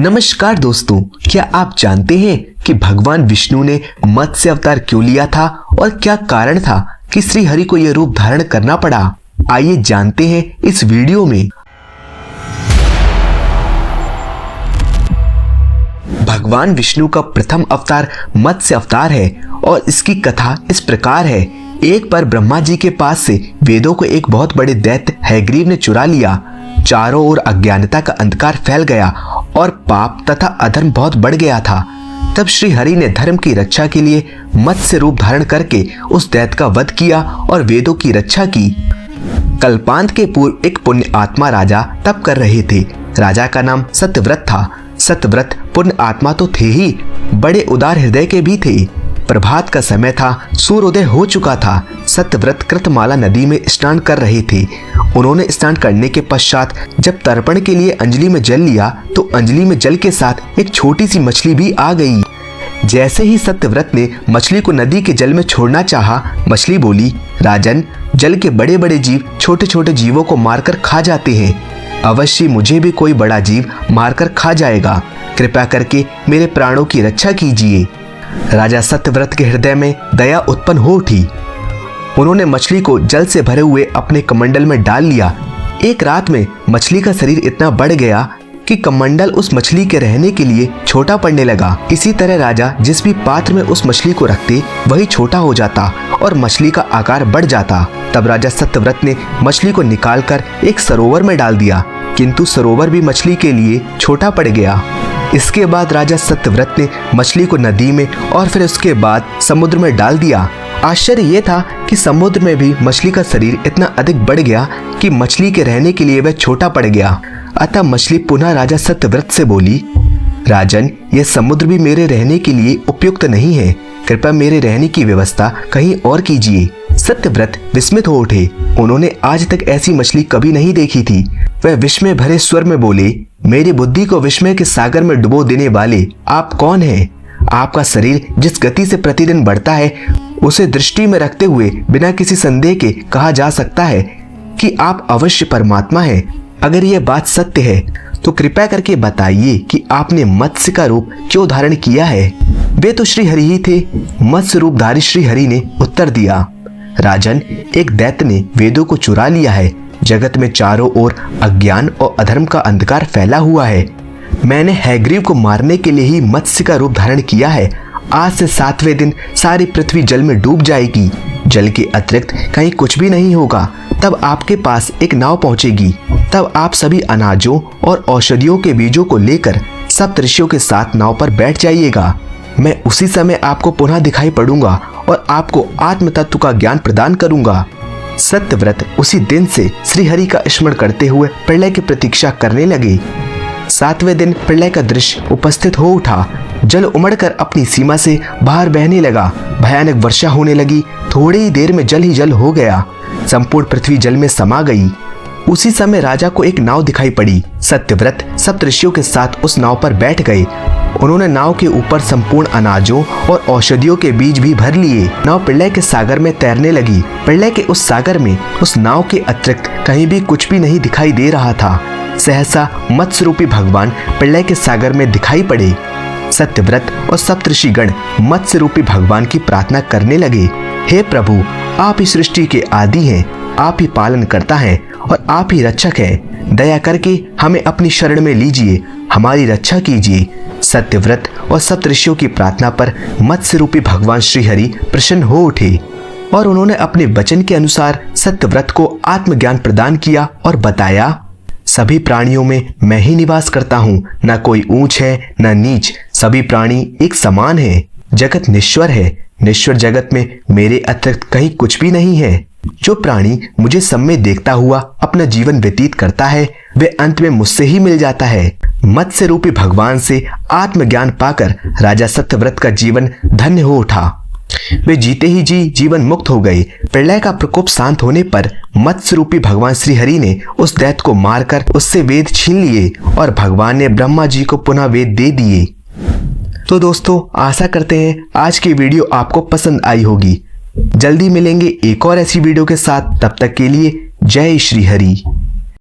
नमस्कार दोस्तों, क्या आप जानते हैं कि भगवान विष्णु ने मत्स्य अवतार क्यों लिया था और क्या कारण था कि श्री हरि को यह रूप धारण करना पड़ा? आइए जानते हैं इस वीडियो में। भगवान विष्णु का प्रथम अवतार मत्स्य अवतार है और इसकी कथा इस प्रकार है। एक बार ब्रह्मा जी के पास से वेदों को एक बहुत बड़े दैत्य हैग्रीव ने चुरा लिया। चारों ओर अज्ञानता का अंधकार फैल गया और पाप तथा अधर्म बहुत बढ़ गया था। तब श्री हरि ने धर्म की रक्षा के लिए मत्स्य रूप धारण करके उस दैत्य का वध किया और वेदों की रक्षा की। कल्पांत के पूर्व एक पुण्य आत्मा राजा तप कर रहे थे। राजा का नाम सत्यव्रत था। सत्यव्रत पुण्य आत्मा तो थे ही, बड़े उदार हृदय के भी थे। प्रभात का समय था, सूर्योदय हो चुका था। सत्यव्रत कृतमाला नदी में स्नान कर रहे थे। उन्होंने स्नान करने के पश्चात जब तर्पण के लिए अंजलि में जल लिया तो अंजलि में जल के साथ एक छोटी सी मछली भी आ गई। जैसे ही सत्यव्रत ने मछली को नदी के जल में छोड़ना चाहा, मछली बोली, राजन, जल के बड़े बड़े जीव छोटे छोटे जीवों को मारकर खा जाते हैं। अवश्य मुझे भी कोई बड़ा जीव मारकर खा जाएगा। कृपया करके मेरे प्राणों की रक्षा कीजिए। राजा सत्यव्रत के हृदय में दया उत्पन्न हो उठी। उन्होंने मछली को जल से भरे हुए अपने कमंडल में डाल लिया। एक रात में मछली का शरीर इतना बढ़ गया कि कमंडल उस मछली के रहने के लिए छोटा पड़ने लगा। इसी तरह राजा जिस भी पात्र में उस मछली को रखते वही छोटा हो जाता और मछली का आकार बढ़ जाता। तब राजा सत्यव्रत ने मछली को निकालकर एक सरोवर में डाल दिया, किंतु सरोवर भी मछली के लिए छोटा पड़ गया। इसके बाद राजा सत्यव्रत ने मछली को नदी में और फिर उसके बाद समुद्र में डाल दिया। आश्चर्य यह था कि समुद्र में भी मछली का शरीर इतना अधिक बढ़ गया कि मछली के रहने के लिए वह छोटा पड़ गया। अतः मछली पुनः राजा सत्यव्रत से बोली, राजन, यह समुद्र भी मेरे रहने के लिए उपयुक्त नहीं है। कृपया मेरे रहने की व्यवस्था कहीं और कीजिए। सत्यव्रत विस्मित हो उठे। उन्होंने आज तक ऐसी मछली कभी नहीं देखी थी। वह विस्मय भरे स्वर में बोले, मेरी बुद्धि को विस्मय के सागर में डुबो देने वाले आप कौन हैं? आपका शरीर जिस गति से प्रतिदिन बढ़ता है उसे दृष्टि में रखते हुए बिना किसी संदेह के कहा जा सकता है कि आप अवश्य परमात्मा हैं। अगर यह बात सत्य है तो कृपया करके बताइए कि आपने मत्स्य का रूप क्यों धारण किया है? वे तो श्री हरि ही थे। मत्स्य रूपधारी श्री हरि ने उत्तर दिया, राजन, एक दैत्य ने वेदों को चुरा लिया है। जगत में चारों ओर अज्ञान और अधर्म का अंधकार फैला हुआ है। मैंने हैग्रीव को मारने के लिए ही मत्स्य का रूप धारण किया है। आज से 7वें दिन सारी पृथ्वी जल में डूब जाएगी। जल के अतिरिक्त कहीं कुछ भी नहीं होगा। तब आपके पास एक नाव पहुंचेगी। तब आप सभी अनाजों और औषधियों के बीजों को लेकर सब ऋषियों के साथ नाव पर बैठ जाइएगा। मैं उसी समय आपको पुनः दिखाई पड़ूंगा और आपको आत्म तत्व का ज्ञान प्रदान करूंगा। सत्यव्रत उसी दिन से श्री हरि का स्मरण करते हुए प्रलय की प्रतीक्षा करने लगे। 7वें दिन प्रलय का दृश्य उपस्थित हो उठा। जल उमड़कर अपनी सीमा से बाहर बहने लगा। भयानक वर्षा होने लगी। थोड़ी ही देर में जल ही जल हो गया। संपूर्ण पृथ्वी जल में समा गई। उसी समय राजा को एक नाव दिखाई पड़ी। सत्यव्रत सप्तऋषियों के साथ उस नाव पर बैठ गए। उन्होंने नाव के ऊपर संपूर्ण अनाजों और औषधियों के बीज भी भर लिए। नाव प्रलय के सागर में तैरने लगी। प्रलय के उस सागर में उस नाव के अतिरिक्त कहीं भी कुछ भी नहीं दिखाई दे रहा था। सहसा मत्स्य रूपी भगवान प्रलय के सागर में दिखाई पड़े। सत्यव्रत और सप्तऋषिगण मत्स्य रूपी भगवान की प्रार्थना करने लगे, हे प्रभु, आप ही सृष्टि के आदि हैं, आप ही पालन करता है और आप ही रक्षक हैं। दया करके हमें अपनी शरण में लीजिए, हमारी रक्षा कीजिए। सत्यव्रत और सप्तऋषियों की प्रार्थना पर मत्स्य रूपी भगवान श्री हरि प्रसन्न हो उठे और उन्होंने अपने वचन के अनुसार सत्यव्रत को आत्मज्ञान प्रदान किया और बताया, सभी प्राणियों में मैं ही निवास करता हूँ। न कोई ऊंच है न नीच, सभी प्राणी एक समान है। जगत निश्वर है। निश्वर जगत में मेरे अतिरिक्त कहीं कुछ भी नहीं है। जो प्राणी मुझे सम्य देखता हुआ अपना जीवन व्यतीत करता है वे अंत में मुझसे ही मिल जाता है। मत्स्य रूपी भगवान से आत्मज्ञान पाकर राजा सत्यव्रत का जीवन धन्य हो उठा। वे जीते ही जी जीवन मुक्त हो गए। प्रलय का प्रकोप शांत होने पर मत्स्य रूपी भगवान श्री हरि ने उस दैत्य को मारकर उससे वेद छीन लिए और भगवान ने ब्रह्मा जी को पुनः वेद दे दिए। तो दोस्तों, आशा करते हैं आज की वीडियो आपको पसंद आई होगी। जल्दी मिलेंगे एक और ऐसी वीडियो के साथ। तब तक के लिए जय श्री हरि।